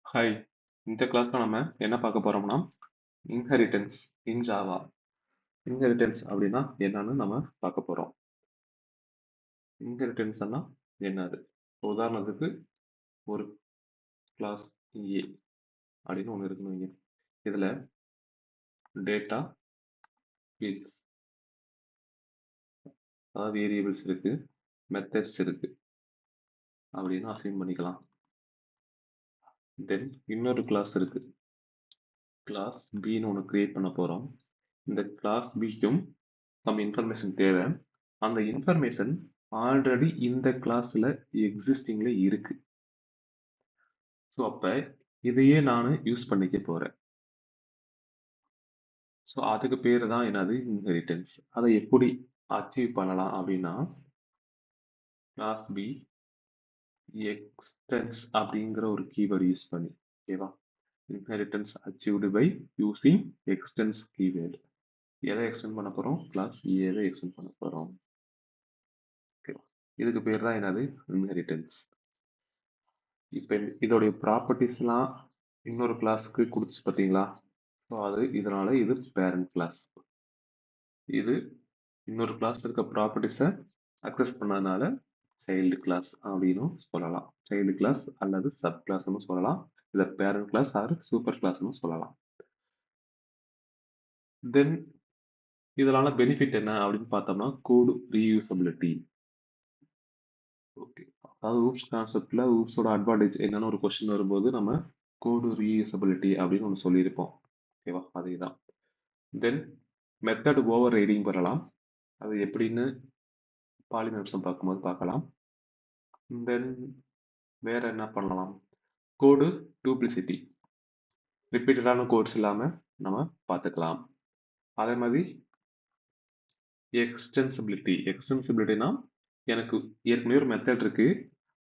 Hi, இந்த கிளாஸ்ல நம்ம என்ன பார்க்க போறோம்னா இன்ஹெரிட்டன்ஸ் இன் ஜாவா. இன்ஹெரிட்டன்ஸ் அப்படின்னா என்னன்னு நம்ம பார்க்க போறோம். இன்ஹெரிட்டன்ஸ்னா என்னது? உதாரணத்துக்கு ஒரு கிளாஸ் ஏ அப்படின்னு ஒன்று இருக்குன்னு வைங்க. இதுல டேட்டா ஃபீல்ட்ஸ், அதாவது வேரியபிள்ஸ் இருக்கு, மெத்தட்ஸ் இருக்கு அப்படின்னு அசைன் பண்ணிக்கலாம். தென் இன்னொரு கிளாஸ் இருக்கு, கிளாஸ் பின்னு ஒன்று கிரியேட் பண்ண போறோம். இந்த கிளாஸ் பிக்கும் some இன்ஃபர்மேஷன் தேவை. அந்த இன்ஃபர்மேஷன் ஆல்ரெடி இந்த கிளாஸ்ல எக்ஸிஸ்டிங்ல இருக்கு. ஸோ அப்ப இதையே நான் யூஸ் பண்ணிக்க போறேன். ஸோ அதுக்கு பேரு தான் என்னது இன்ஹெரிட்டன்ஸ். அதை எப்படி அச்சீவ் பண்ணலாம் அப்படின்னா கிளாஸ் பி எக்ஸ்டென்ஸ் அப்படிங்கிற ஒரு கீவேர்டு யூஸ் பண்ணி, ஓகேவா? Inheritance achieved by using extends keyword. எதை எக்ஸ்டெண்ட் பண்ண போறோம்? கிளாஸ் ஏவை எக்ஸ்டெண்ட் பண்ண போறோம். ஓகேவா? இதுக்கு பேர் தான் என்னது இன்ஹெரிட்டன்ஸ். இப்போ இதோடைய ப்ராப்பர்ட்டிஸ்லாம் இன்னொரு கிளாஸ்க்கு கொடுத்துச்சு பார்த்தீங்களா? ஸோ அது இதனால இது பேரண்ட் கிளாஸ். இது இன்னொரு கிளாஸ்ல இருக்க ப்ராப்பர்ட்டிஸை அக்சஸ் பண்ணதுனால சைல்டு கிளாஸ் அப்படின்னு சொல்லலாம். சைல்டு கிளாஸ் அல்லது சப் கிளாஸ்னு சொல்லலாம். இதை பேரண்ட் கிளாஸ் ஆர் சூப்பர் கிளாஸ்னு சொல்லலாம். தென் இதனால பெனிஃபிட் என்ன அப்படின்னு பார்த்தோம்னா கோடு ரீயூசபிலிட்டி. ஓகே, அதாவது ஊப்ஸ் கான்செப்ட்ல ஊப்ஸோட அட்வான்டேஜ் என்னன்னு ஒரு கொஸ்டின் வரும்போது நம்ம கோடு ரீயூசபிலிட்டி அப்படின்னு ஒன்று சொல்லியிருப்போம். ஓகேவா? அதே தான். தென் மெத்தட் ஓவர் ரைடிங் பண்ணலாம். அது எப்படின்னு பாலிமார்ஃபிசம் பார்க்கும்போது பார்க்கலாம். தென் வேற என்ன பண்ணலாம்? கோடு டூப்ளிசிட்டி, ரிப்பீட்டடான கோட்ஸ் இல்லாம நம்ம பார்த்துக்கலாம். அதே மாதிரி எக்ஸ்டென்சிபிலிட்டினா எனக்கு ஏற்கனவே ஒரு மெத்தட் இருக்கு,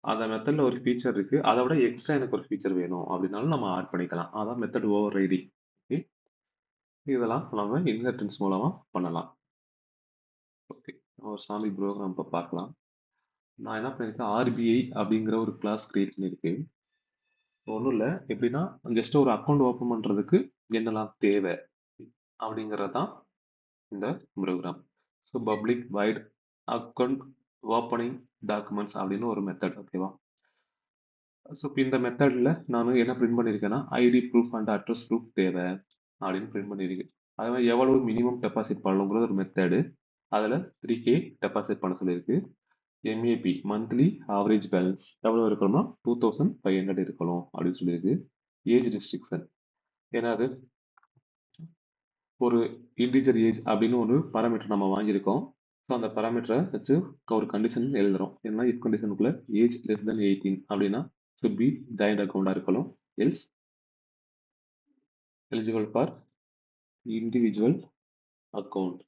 அந்த மெத்தட்ல ஒரு ஃபீச்சர் இருக்கு, அதை விட எக்ஸ்ட்ரா எனக்கு ஒரு ஃபீச்சர் வேணும் அப்படின்னாலும் நம்ம ஆட் பண்ணிக்கலாம். அதான் மெத்தட் ஓவர் ரைடிங். இதெல்லாம் நம்ம இன்ஹெரிட்டன்ஸ் மூலமா பண்ணலாம். ஓகே, ஒரு சாமி ப்ரோக்ராம் இப்போ பார்க்கலாம். நான் என்ன பண்ணியிருக்கேன், ஆர்பிஐ அப்படிங்கிற ஒரு கிளாஸ் கிரியேட் பண்ணியிருக்கேன். ஒன்றும் இல்லை, எப்படின்னா ஜஸ்ட் ஒரு அக்கௌண்ட் ஓப்பன் பண்ணுறதுக்கு என்னெல்லாம் தேவை அப்படிங்கிறது தான் இந்த program. So public void account opening documents அப்படின்னு ஒரு மெத்தட். ஓகேவா? ஸோ இப்போ இந்த மெத்தடில் நான் என்ன பிரிண்ட் பண்ணியிருக்கேன்னா ID proof and address proof தேவை அப்படின்னு பிரிண்ட் பண்ணியிருக்கேன். அதே மாதிரி எவ்வளவு மினிமம் டெபாசிட் பண்ணணுங்கிறது ஒரு மெத்தடு. அதில் 3K டெபாசிட் பண்ண சொல்லியிருக்கு. எம்ஏபி மந்த்லி ஆவரேஜ் பேலன்ஸ் எவ்வளோ இருக்கணும்னா 2500 இருக்கணும் அப்படின்னு சொல்லியிருக்கு. ஏஜ் ரெஸ்ட்ரிக்ஷன், ஏன்னா அது ஒரு இன்டிஜர் ஏஜ் அப்படின்னு ஒரு பாராமீட்டர் நம்ம வாங்கியிருக்கோம். ஸோ அந்த பாராமீட்டரை வச்சு ஒரு கண்டிஷன் எழுதுறோம். ஏன்னா இஃப் கண்டிஷனுக்குள்ள ஏஜ் லெஸ் தென் 18 அப்படின்னா should be ஜாயிண்ட் அக்கௌண்டா இருக்கணும். Else eligible for individual account.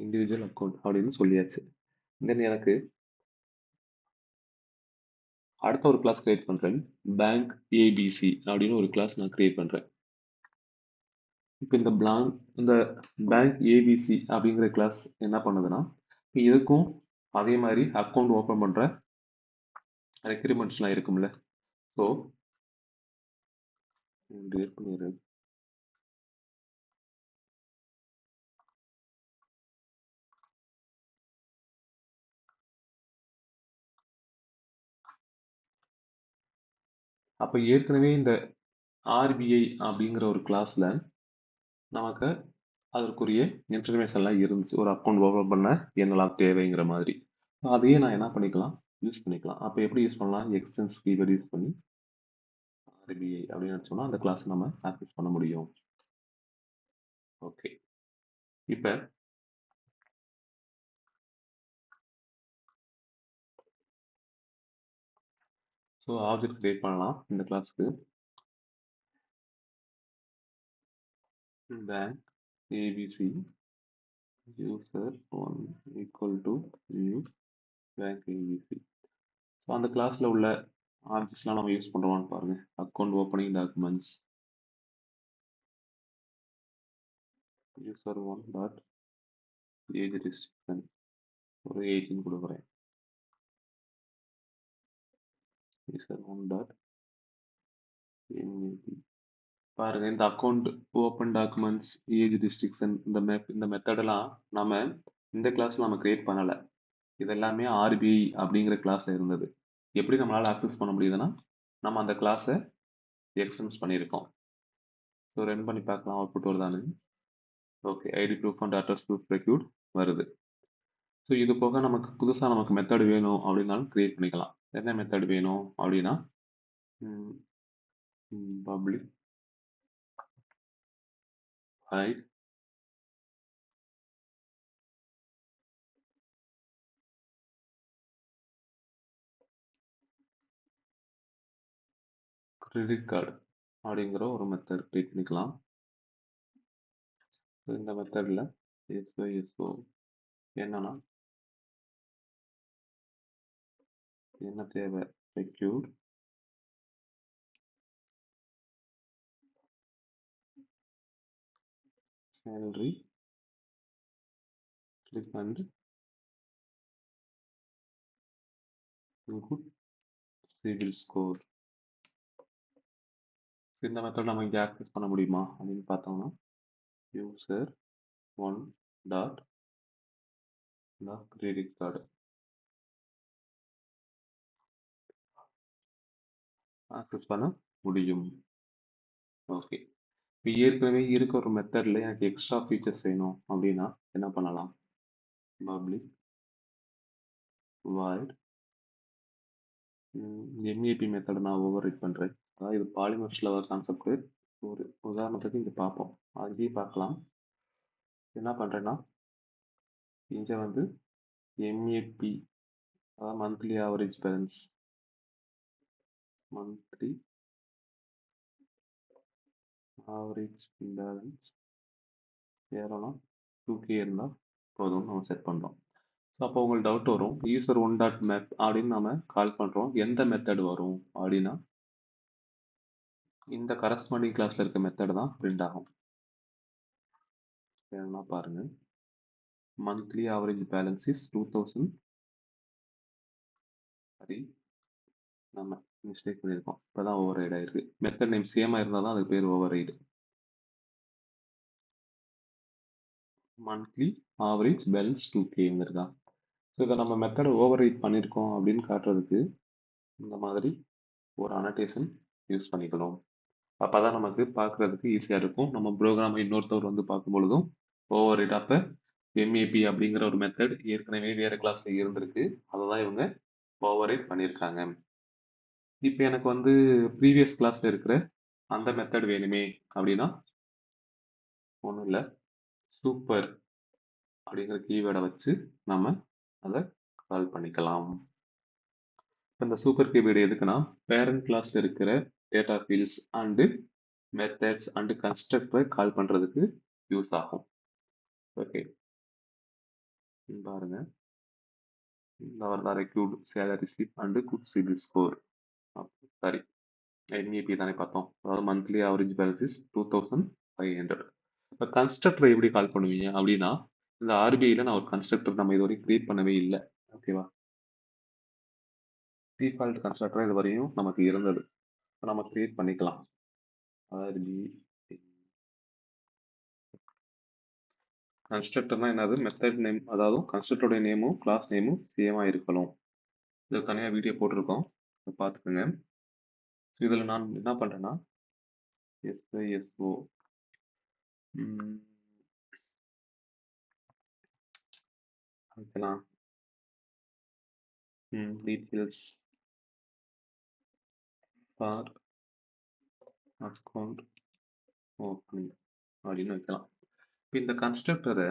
Individual account அப்படின்னு சொல்லியாச்சு. தென் எனக்கு அடுத்த ஒரு கிளாஸ் கிரியேட் பண்றேன். பேங்க் ஏபிசி அப்படின்னு ஒரு கிளாஸ் நான் கிரியேட் பண்றேன். இப்போ இந்த பேங்க் ஏபிசி அப்படிங்கிற கிளாஸ் என்ன பண்ணுதுன்னா இதுக்கும் அதே மாதிரி அக்கௌண்ட் ஓப்பன் பண்ற ரெக்யூர்மெண்ட்ஸ்லாம் இருக்கும்ல. ஸோ டேட் பண்ணிடுறேன். அப்போ ஏற்கனவே இந்த ஆர்பிஐ அப்படிங்கிற ஒரு கிளாஸ்ல நமக்கு அதற்குரிய இன்ஃபர்மேஷன்லாம் இருந்துச்சு. ஒரு அக்கௌண்ட் ஓப்பன் பண்ண என்னெல்லாம் தேவைங்கிற மாதிரி. அதையே நான் என்ன பண்ணிக்கலாம், யூஸ் பண்ணிக்கலாம். அப்போ எப்படி யூஸ் பண்ணலாம்? எக்ஸ்டென்ஸ் கீவேர்டு யூஸ் பண்ணி ஆர்பிஐ அப்படின்னு சொன்னா அந்த கிளாஸ் நம்ம ஆக்சஸ் பண்ண முடியும். ஓகே, இப்போ ஸோ ஆப்ஜெக்ட் கிரியேட் பண்ணலாம் இந்த கிளாஸ்க்கு. Bank ABC user 1 equal to new bank ABC. So அந்த கிளாஸ்ல உள்ள ஆப்ஜெக்ட்ஸ்லாம் நம்ம யூஸ் பண்ணுறோமான்னு பாருங்க. Account opening documents user 1 dot age restriction ஒரு 18 கொடுக்குறேன். user one dot map. பாருங்க இந்த account open documents age restriction இந்த மெத்தடெல்லாம் நாம இந்த கிளாஸ்ல நம்ம கிரியேட் பண்ணல. இது எல்லாமே ஆர்பிஐ அப்படிங்கிற கிளாஸ்ல இருந்தது. எப்படி நம்மளால அக்சஸ் பண்ண முடியுதுன்னா நம்ம அந்த கிளாஸை எக்ஸ்டென்ஸ் பண்ணியிருக்கோம். ஸோ ரன் பண்ணி பார்க்கலாம் அவுட்புட் வருதானு. Okay, ID proof and address proof required வருது. ஸோ இது போக நமக்கு புதுசாக நமக்கு மெத்தட் வேணும் அப்படின்னாலும் கிரியேட் பண்ணிக்கலாம். என்ன மெத்தட் வேணும் அப்படின்னா பப்ளிக் ஹைட் கிரெடிட் கார்டு அப்படிங்கிற ஒரு மெத்தட் கிரியேட் பண்ணிக்கலாம். இந்த மெத்தடில் எஸ்ஓ என்னன்னா என்ன தேவை, recruit salary click and good civil score. இந்த மெத்தட் நம்ம இங்கே ஆக்சஸ் பண்ண முடியுமா அப்படின்னு பார்த்தோம்னா user one dot credit card access பண்ண முடியும். ஓகே, இப்போ ஏற்கனவே இருக்க ஒரு மெத்தடில் எனக்கு எக்ஸ்ட்ரா ஃபீச்சர்ஸ் வேணும் அப்படின்னா என்ன பண்ணலாம்? பப்ளிக் வாய்ட் எம்ஏபி மெத்தட் நான் ஓவர் ரைட் பண்ணுறேன். அதாவது இது பாலிமர்ஸில் வர கான்செப்ட். ஒரு உதாரணத்துக்கு இங்கே பார்ப்போம், அங்கேயே பார்க்கலாம். என்ன பண்ணுறேன்னா இங்கே வந்து எம்ஏபி அதாவது monthly average balance, monthly average balance எவ்வளோனா 2K இருந்தால் போதும் நம்ம செட் பண்ணுறோம். ஸோ அப்போ உங்களுக்கு டவுட் வரும், யூசர் ஒன் டாட் மேப் அப்படின்னு நம்ம கால் பண்ணுறோம், எந்த மெத்தட் வரும் அப்படின்னா இந்த கரஸ்பாண்டிங் கிளாஸில் இருக்க மெத்தட் தான் பிரிண்ட் ஆகும். வேணும்னா பாருங்க, மந்த்லி ஆவரேஜ் பேலன்ஸ் இஸ் 2000. சரி, நம்ம மிஸ்டேக் பண்ணியிருக்கோம், இப்போ தான் ஓவர் ரைட் ஆயிருக்கு. மெத்தட் நேம் சேமாக இருந்தால் தான் அதுக்கு பேர் override. Monthly average balance 2K இருக்கா. ஸோ இதை நம்ம மெத்தடை ஓவர் ரைட் பண்ணியிருக்கோம் அப்படின்னு காட்டுறதுக்கு இந்த மாதிரி ஒரு அனோட்டேஷன் யூஸ் பண்ணிக்கணும். அப்போ தான் நமக்கு பார்க்குறதுக்கு ஈஸியாக இருக்கும். நம்ம ப்ரோக்ராமை இன்னொருத்தவர் வந்து பார்க்கும் பொழுதும் ஓவர் ரைட் அப்போ எம்ஏபி அப்படிங்கிற ஒரு மெத்தட் ஏற்கனவே வேறு கிளாஸில் இருந்திருக்கு, அதை தான் இவங்க ஓவர் ரைட் பண்ணியிருக்காங்க. இப்போ எனக்கு வந்து ப்ரீவியஸ் கிளாஸில் இருக்கிற அந்த மெத்தட் வேணுமே அப்படின்னா ஒன்றும் இல்லை, சூப்பர் அப்படிங்கிற கீவேர்டை வச்சு நம்ம அதை கால் பண்ணிக்கலாம். இந்த சூப்பர் கீவேர்டு எதுக்குன்னா பேரண்ட் கிளாஸ்ல இருக்கிற data fields and methods and கன்ஸ்ட்ரக்டரை கால் பண்ணுறதுக்கு யூஸ் ஆகும். ஓகே, பாருங்க, இந்த required salary slip and good CIBIL score. Sorry, MAB தானே பார்த்தோம், அதாவது மந்த்லி ஆவரேஜ் பேலன்ஸ் இஸ் 2500. இப்போ கன்ஸ்ட்ரக்டரை எப்படி கால் பண்ணுவீங்க அப்படின்னா இந்த ஆர்பிஐல நான் ஒரு கன்ஸ்ட்ரக்டர் நம்ம இது வரைக்கும் கிரியேட் பண்ணவே இல்லை. ஓகேவா, டிஃபால்ட் கன்ஸ்ட்ரக்டர் இது வரையும் நமக்கு இருந்தது, நம்ம கிரியேட் பண்ணிக்கலாம். ஆர்பி கன்ஸ்ட்ரக்டர்னா என்னது, மெத்தட் நேம், அதாவது கன்ஸ்ட்ரக்டருடைய நேமும் கிளாஸ் நேமும் சேமா இருக்கணும். இது தனியாக வீடியோ போட்டிருக்கோம், பார்த்துக்கோங்க. இதில் நான் என்ன பண்ணுறேன்னா எஸ்ஓ வைக்கலாம், டீட்டெயில்ஸ் ஃபார் அக்கௌண்ட் ஓப்பனிங் அப்படின்னு வைக்கலாம். இப்போ இந்த கன்ஸ்ட்ரக்டரை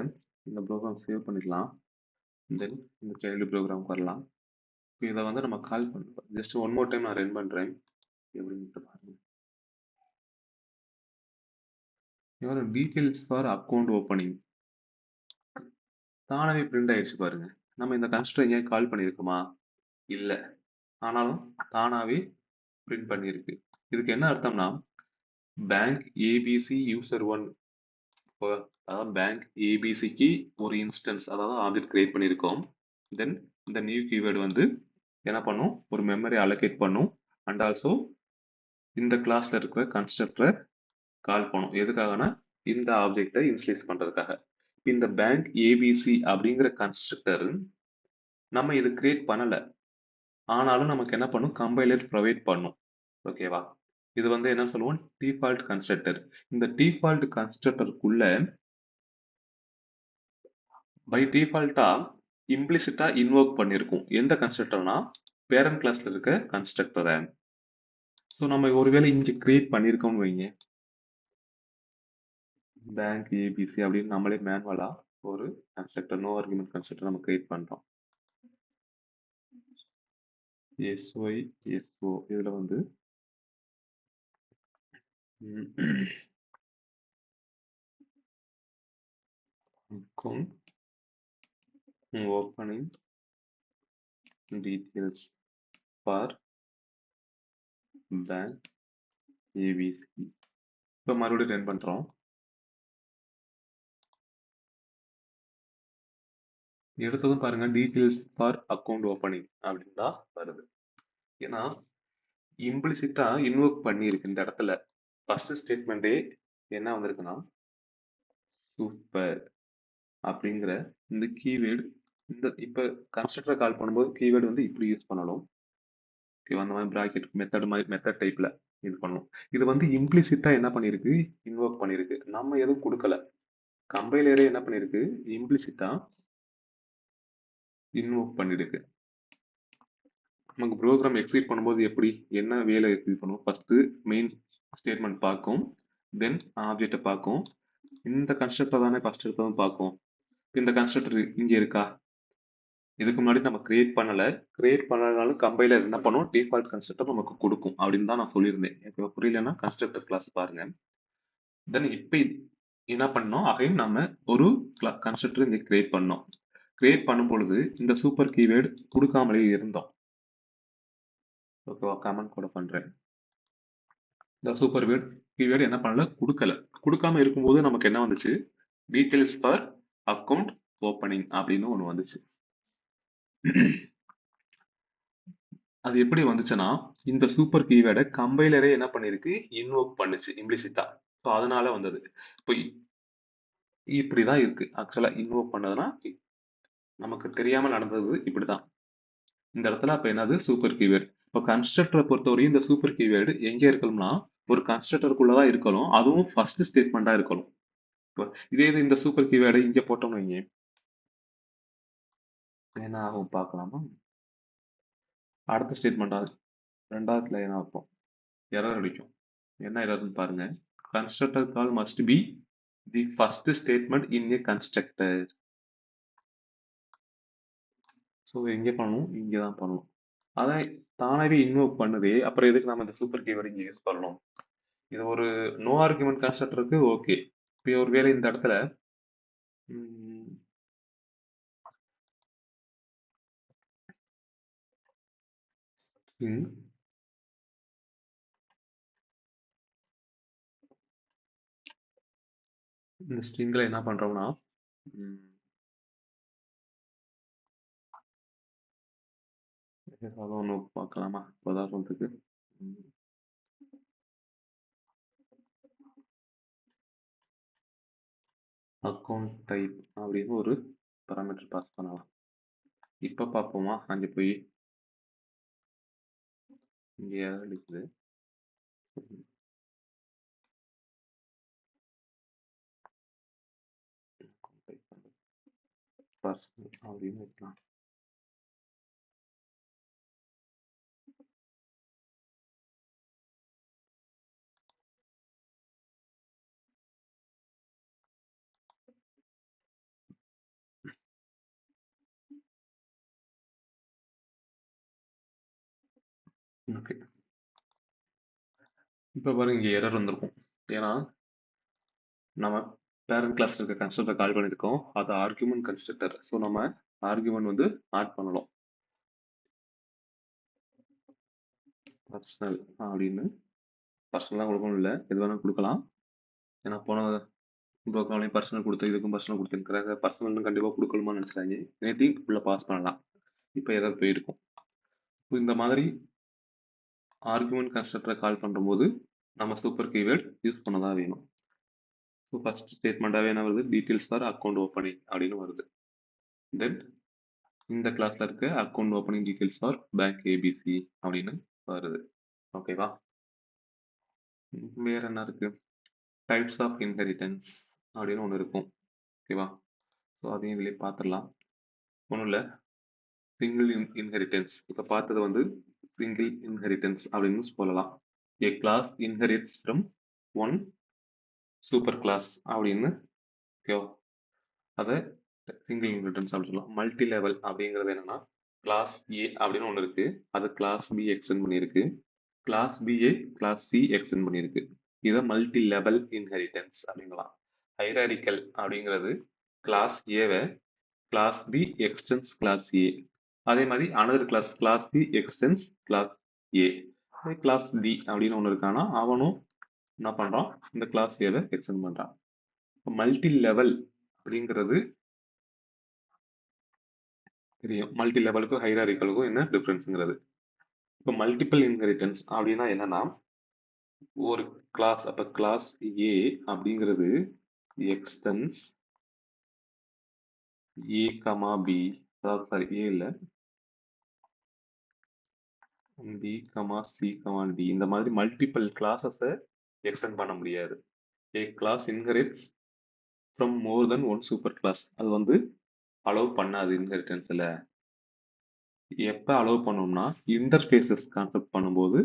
இந்த ப்ரோக்ராம் சேவ் பண்ணிக்கலாம். தென் இந்த சைல்டு ப்ரோக்ராம் வரலாம். இப்போ இதை வந்து நம்ம கால் பண்ணுறோம். ஜஸ்ட் ஒன் மோர் டைம் நான் ரன் பண்ணுறேன், எப்படின்னு பாருங்க. இவர் டீட்டெயில்ஸ் ஃபார் அக்கௌண்ட் ஓப்பனிங் தானாகவே பிரிண்ட் ஆயிடுச்சு பாருங்க. நம்ம இந்த கன்ஸ்ட்ரக்டர் எங்கேயாவது கால் பண்ணியிருக்குமா? இல்லை, ஆனாலும் தானாகவே பிரிண்ட் பண்ணியிருக்கு. இதுக்கு என்ன அர்த்தம்னா பேங்க் ஏபிசி யூசர் ஒன், அதாவது பேங்க் ஏபிசிக்கு ஒரு இன்ஸ்டன்ஸ், அதாவது ஆப்ஜெக்ட் கிரியேட் பண்ணியிருக்கோம். தென் இந்த நியூ கீவேர்டு வந்து என்ன பண்ணும், ஒரு மெமரி அலோகேட் பண்ணும். அண்ட் ஆல்சோ இந்த கிளாஸ்ல இருக்கிற கன்ஸ்ட்ரக்டரை கால் பண்ணும். எதுக்காகனா இந்த ஆப்ஜெக்டை இன்ஸ்லைஸ் பண்றதுக்காக. இந்த பேங்க் ஏபிசி அப்படிங்கிற கன்ஸ்ட்ரக்டர் நம்ம இது கிரியேட் பண்ணல. ஆனாலும் நமக்கு என்ன பண்ணும், கம்பைலர் ப்ரொவைட் பண்ணும். ஓகேவா? இது வந்து என்ன சொல்லுவோம், டிஃபால்ட் கன்ஸ்ட்ரக்டர். இந்த டிஃபால்ட் கன்ஸ்ட்ரக்டருக்குள்ள பை டிஃபால்ட்டா இம்ப்ளிசிட்டா இன்வோக் பண்ணிருக்கும். எந்த கன்ஸ்ட்ரக்டர்னா பேரண்ட் கிளாஸ்ல இருக்க கன்ஸ்ட்ரக்டரை. ஸோ நம்ம ஒருவேளை இங்க கிரியேட் பண்ணியிருக்கோம்னு வைங்க, பேங்க் ஏபிசி அப்படின்னு நம்மளே மேனுவலா ஒரு கன்ஸ்ட்ரக்டர், நோ ஆர்குமெண்ட் கன்ஸ்ட்ரக்டர் நம்ம கிரியேட் பண்றோம். எஸ்ஒய் எஸ்ஓ இதுல வந்து opening details for bank ABC. இப்போ மறுபடியும் ரன் பண்றோம். எடுத்ததும் பாருங்க டீடைல்ஸ் ஃபார் அக்கௌண்ட் ஓப்பனிங் அப்படின்னு தான் வருது. ஏன்னா இம்ப்ளிசிட்டா இன்வோக் பண்ணியிருக்கு இந்த இடத்துல. ஃபர்ஸ்ட் ஸ்டேட்மெண்டே என்ன வந்திருக்குன்னா சூப்பர் அப்படிங்கிற இந்த கீவேர்டு. இந்த இப்போ கன்ஸ்ட்ரக்டரை கால் பண்ணும்போது கீவேர்டு வந்து இப்படி யூஸ் பண்ணணும். ஓகேவா? அந்த மாதிரி பிராக்கெட் மெத்தட் மாதிரி மெத்தட் டைப்ல இது பண்ணும். இது வந்து இம்ப்ளிசிட்டா என்ன பண்ணிருக்கு, இன்வோக் பண்ணிருக்கு. நம்ம எதுவும் கொடுக்கல. கம்பைலரே என்ன பண்ணிருக்கு, இம்ப்ளிசிட்டா இன்வோக் பண்ணிருக்கு. நமக்கு ப்ரோக்ராம் எக்ஸிக்யூட் பண்ணும்போது எப்படி என்ன வேலை எக்ஸிக்யூட் பண்ணுவோம், ஃபர்ஸ்ட் மெயின் ஸ்டேட்மெண்ட் பார்க்கும், தென் ஆப்ஜெக்டை பார்க்கும். இந்த கன்ஸ்ட்ரக்டர் தானே ஃபர்ஸ்ட் எடுத்ததும் பார்க்கும். இந்த கன்ஸ்ட்ரக்டர் இங்க இருக்கா, இதுக்கு முன்னாடி நம்ம கிரியேட் பண்ணல. கிரியேட் பண்ணனாலும் கம்பைலர் என்ன பண்ணும், டிஃபால்ட் கன்ஸ்ட்ரக்டர் நமக்கு கொடுக்கும் அப்படின்னு தான் நான் சொல்லியிருந்தேன். எனக்கு புரியலன்னா கன்ஸ்ட்ரக்டர் கிளாஸ் பாருங்க. தென் இப்போ என்ன பண்ணோம், அகைன் நம்ம ஒரு கன்ஸ்ட்ரக்டர் இங்க கிரியேட் பண்ணோம். கிரியேட் பண்ணும் பொழுது இந்த சூப்பர் கீவேர்டு கொடுக்காமலே இருந்தோம். ஓகேவா? கமெண்ட் கூட பண்றேன். இந்த சூப்பர் கீவேர்டு என்ன பண்ணல, கொடுக்கல. கொடுக்காம இருக்கும்போது நமக்கு என்ன வந்துச்சு, டீடைல்ஸ் ஃபார் அக்கௌண்ட் ஓப்பனிங் அப்படின்னு ஒன்று வந்துச்சு. அது எப்படி வந்துச்சுன்னா, இந்த சூப்பர் கீவேர்டை கம்பைலரே என்ன பண்ணிருக்கு, இன்வோக் பண்ணுச்சு இம்ப்ளிசிட்டா. ஸோ அதனால வந்தது. இப்போ இப்படிதான் இருக்கு. ஆக்சுவலா இன்வோக் பண்ணதுன்னா நமக்கு தெரியாம நடந்தது இப்படிதான். இந்த இடத்துல அப்ப என்னது, சூப்பர் கீவேர்டு. இப்போ கன்ஸ்ட்ரக்டரை பொறுத்தவரையும் இந்த சூப்பர் கீவேர்டு எங்க இருக்கணும்னா ஒரு கன்ஸ்ட்ரக்டருக்குள்ளதான் இருக்கணும். அதுவும் ஃபர்ஸ்ட் ஸ்டேட்மெண்டா இருக்கணும். இப்போ இதே இது இந்த சூப்பர் கீவேர்டை இங்க போட்டோம்னு வைங்க, என்ன ஆகும் பார்க்கலாமா? அடுத்த ஸ்டேட்மெண்டா ரெண்டாவது லைனா வைப்போம், எரர் அடிக்கும். என்ன எரர்னு பாருங்க. Constructor call must be the first statement in A constructor. So எங்கே பண்ணணும், இங்கே தான் பண்ணணும். அதை தானாகவே இன்வோக் பண்ணுதே, அப்புறம் எதுக்கு நம்ம இந்த சூப்பர் கீவேர்டு இங்கே யூஸ் பண்ணணும்? இது ஒரு நோ ஆர்குமெண்ட் கன்ஸ்ட்ரக்டருக்கு ஓகே. இப்போ ஒரு வேளை இந்த இடத்துல string, இந்த ஸ்ட்ரிங்ல என்ன பண்றோம்னா ஏதாவது ஒன்று பார்க்கலாமா உதாரணத்துக்கு. அக்கௌண்ட் டைப் அப்படின்னு ஒரு பாராமீட்டர் பாஸ் பண்ணலாம். இப்போ பார்ப்போமா, அங்கே போய் இங்கே அடிக்குது. பர்சனல் அப்படின்னு வைக்கலாம். ஓகே, இப்போ பாருங்க இங்கே எரர் வந்திருக்கும். ஏன்னா நம்ம பேரண்ட் கிளாஸ்ல இருக்க கன்ஸ்ட்ரக்டர் கால் பண்ணியிருக்கோம், அது ஆர்குமெண்ட் கன்ஸ்ட்ரக்டர். ஸோ நம்ம ஆர்குமெண்ட் வந்து ஆட் பண்ணணும். பர்சனல் அப்படின்னு பர்சனலாக கொடுக்கணும், இல்லை எது வேணாலும் கொடுக்கலாம். ஏன்னா போன ப்ரோக்ராம்லையும் பர்சனல் கொடுத்து இதுக்கும் பர்சனல் கொடுத்துருக்காங்க, பர்சனல் கண்டிப்பாக கொடுக்கணுமான்னு நினச்சிட்டாங்க. நேற்றையும் உள்ள பாஸ் பண்ணலாம். இப்போ எதாவது போயிருக்கும். இந்த மாதிரி ஆர்குமெண்ட் கன்ஸ்ட்ரக்டரை கால் பண்ணும்போது நம்ம சூப்பர் கீவேர்ட் யூஸ் பண்ணதான் வேணும். ஸோ ஃபர்ஸ்ட் ஸ்டேட்மெண்ட்டாகவே என்ன வருது, டீட்டெயில்ஸ் ஃபார் அக்கௌண்ட் ஓப்பனிங் அப்படின்னு வருது. தென் இந்த கிளாஸ்ல இருக்க account opening details for bank ABC அப்படின்னு வருது. ஓகேவா? வேற என்ன இருக்கு, டைப்ஸ் ஆஃப் இன்ஹெரிட்டன்ஸ் அப்படின்னு ஒன்று இருக்கும். ஓகேவா? ஸோ அதையும் இதுலேயே பார்த்துடலாம். ஒன்றும் இல்லை, சிங்கிள் இன்ஹெரிட்டன்ஸ் இப்போ பார்த்தது வந்து சிங்கிள் இன்ஹெரிட்டன்ஸ் அப்படின்னு சொல்லலாம். A class inherits from one super class அப்படின்னு. ஓகேவா? அதை சிங்கிள் இன்ஹெரிட்டன்ஸ் அப்படின்னு சொல்லலாம். மல்டி லெவல் அப்படிங்கிறது என்னன்னா, கிளாஸ் ஏ அப்படின்னு ஒன்று இருக்கு, அது கிளாஸ் பி எக்ஸ்டெண்ட் பண்ணியிருக்கு, class BA class C extend பண்ணியிருக்கு. இதை மல்டி லெவல் இன்ஹெரிட்டன்ஸ் அப்படிங்கலாம். ஹைராரிக்கல் அப்படிங்கிறது கிளாஸ் ஏவை class B extends class A, அதே மாதிரி another class class C extends class A. Class D அப்படின்னு ஒன்று இருக்கானா, அவனும் என்ன பண்றான், இந்த கிளாஸ் ஏவை எக்ஸ்டெண்ட் பண்றான். மல்டி லெவல் அப்படிங்கிறது தெரியும். மல்டி லெவலுக்கும் ஹைராரிக்கலுக்கும் என்ன டிஃபரன்ஸ்ங்கிறது. இப்போ மல்டிபிள் இன்ஹெரிட்டன்ஸ் அப்படின்னா என்னன்னா, ஒரு கிளாஸ், அப்ப கிளாஸ் ஏ அப்படிங்கிறது எக்ஸ்டென்ஸ் ஏ கமா பி, அதாவது சாரி ஏ இல்ல B comma C comma D, இந்த மாதிரி மல்டிபிள் கிளாஸஸை எக்ஸ்டெண்ட் பண்ண முடியாது. A class inherits from more than one super class, அது வந்து அலோவ் பண்ணாது இன்ஹெரிட்டன்ஸ்ல. எப்போ அலோவ் பண்ணோம்னா இன்டர்ஃபேஸஸ் கான்செப்ட் பண்ணும்போது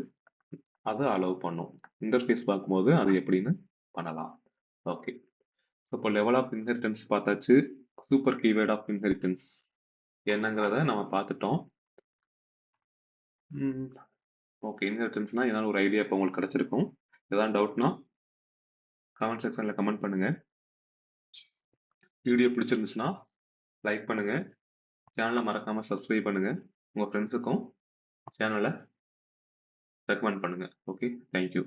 அது அலோவ் பண்ணும். இன்டர்ஃபேஸ் பார்க்கும்போது அது எப்படின்னு பண்ணலாம். ஓகே, ஸோ இப்போ லெவல் ஆஃப் இன்ஹெரிட்டன்ஸ் பார்த்தாச்சு. சூப்பர் கீவேர்ட் ஆஃப் இன்ஹெரிட்டன்ஸ் என்னங்கிறத நம்ம பார்த்துட்டோம். ஓகே, இன்ஹெரிட்டன்ஸ்னா ஏதாவது ஒரு ஐடியா இப்போ உங்களுக்கு கிடைச்சிருக்கும். ஏதாவது டவுட்னா கமெண்ட் செக்ஷனில் கமெண்ட் பண்ணுங்க. வீடியோ பிடிச்சிருந்துச்சுன்னா லைக் பண்ணுங்க, சேனலை மறக்காம சப்ஸ்கிரைப் பண்ணுங்க, உங்க ஃப்ரெண்ட்ஸுக்கும் சேனலை ரெக்கமெண்ட் பண்ணுங்க. Okay, thank you.